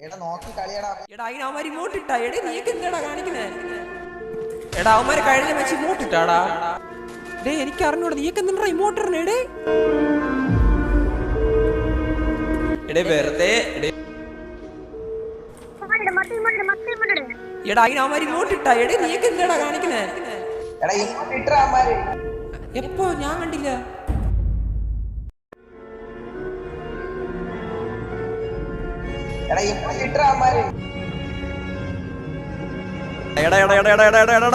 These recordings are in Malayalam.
എടാ നോക്കി കളിയടാ. എടാ അതിന് അവന്മാർ ഇമോട്ട് ഇട്ടാ. എടേ നീക്ക് എന്താടാ കാണിക്കുന്നേ? എടാ അവന്മാര് കഴിഞ്ഞ വെച്ച് ഇമോട്ട് ഇട്ടാടാ. ഡേ എനിക്ക് അറിഞ്ഞൂടാ നീക്ക് എന്താ ഇമോട്ട് ഇടണേ? എടേ എടേ വെറുതെ എടാ അതിന് അവന്മാർ ഇമോട്ട് ഇട്ടാ. എടേ നീക്ക് എന്താടാ കാണിക്കുന്നേ? എടാ ഇങ്ങോട്ട് ഇട്ടറാ അവന്മാര്. എപ്പോ? ഞാൻ കണ്ടില്ല. എടാ ഇങ്ങോട്ട് ഇട്ടറാ അവന്മാര്. എടാ എടാ എടാ എടാ എടാ എടാ എടാ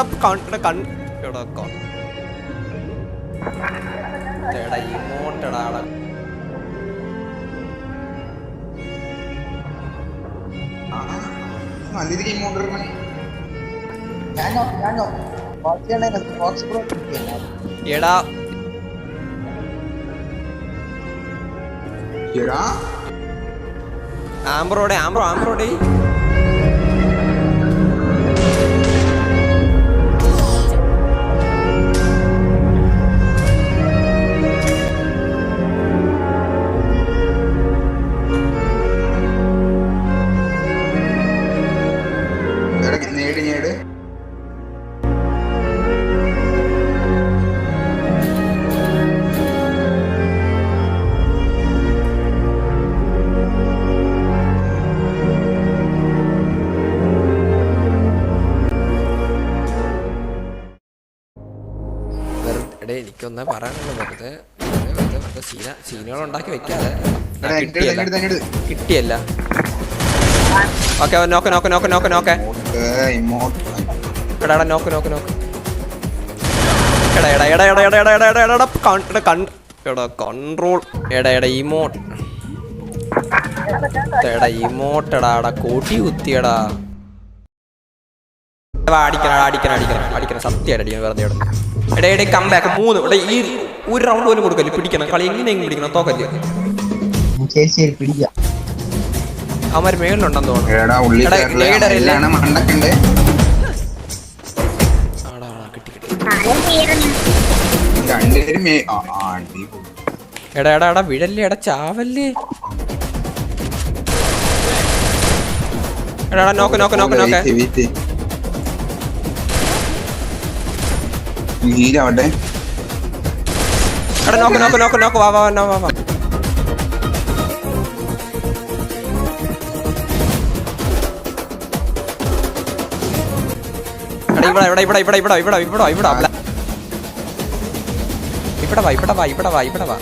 എടാ ഇമോട്ടെടാ. നല്ല രീതിക്ക് ഇങ്ങോട്ട് ഇടണേ. ഞാൻ വാച്ച് ചെയ്യണേ ബോക്സ് പ്രോ എടാ എടാ ആംബ്രോടെ ആംബ്രോടെ എടേ എനിക്കൊന്നാ പറയാനുള്ളത്. വെറുതെ സീനുകളുണ്ടാക്കി വെക്കാതെ. കിട്ടിയല്ല. ഓക്കെ നോക്ക് നോക്ക് നോക്ക് നോക്ക് നോക്ക്. എടാ എടാ നോക്ക് നോക്ക് നോക്ക്. എടാ എടാ എടാ എടാ എടാ എടാ എടാ എടാ എടാ കൺട്രോൾ. എടാ എടാ ഇമോട്ട്. എടാ ഇമോട്ടെടാ. എടാ കൊടി കുത്തിയടാ. അടിക്കണം അടിക്കണം അടിക്കണം അടിക്കണം. സത്യമായിട്ട് അടിക്കണം. വെറുതെ ഇവിടെ എടേ എടേ കം ബാക്ക് 3. ഇവിടെ ഈ ഒരു റൗണ്ട് പോലും കൊടുക്കല്ലേ. പിടിക്കണം. കളി എങ്ങനെയെങ്കിലും പിടിക്കണം. തോക്കല്ലേ. അവന്മാര് മേളിലുണ്ടെന്ന് തോന്നുന്നു. എടാ എടാ എടാ വിഴല്ലേ. എടാ ചാവല്ലേ. എടാ നോക്ക് നോക്ക് നോക്ക് നോക്ക്. എടാ നോക്ക് നോക്ക് നോക്ക് നോക്ക്. വാ വാ വാ വാ. എടാ ഇവിടെ ഇവിടെ ഇവിടെ ഇവിടെ ഇവിടെ ഇവിടെ ഇവിടെ ഇവിടെ ഇവിടെ വാ ഇവിടെ വാ ഇവിടെ വാ ഇവിടെ വാ.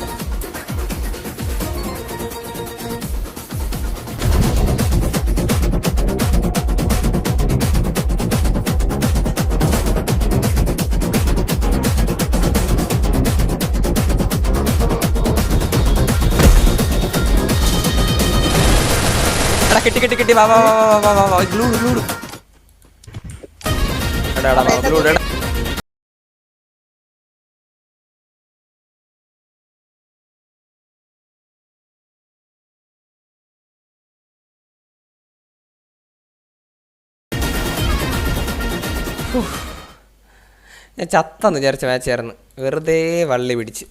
എടാ കിട്ടി കിട്ടി കിട്ടി. വാ വാ വാ വാ വാ വാ. Glue glue. എടാ എടാ വാ ഗ്ലൂ. എടാ ഞാൻ ചത്തെന്ന് വിചാരിച്ച മാച്ചായിരുന്നു. വെറുതെ വള്ളി പിടിച്ച്.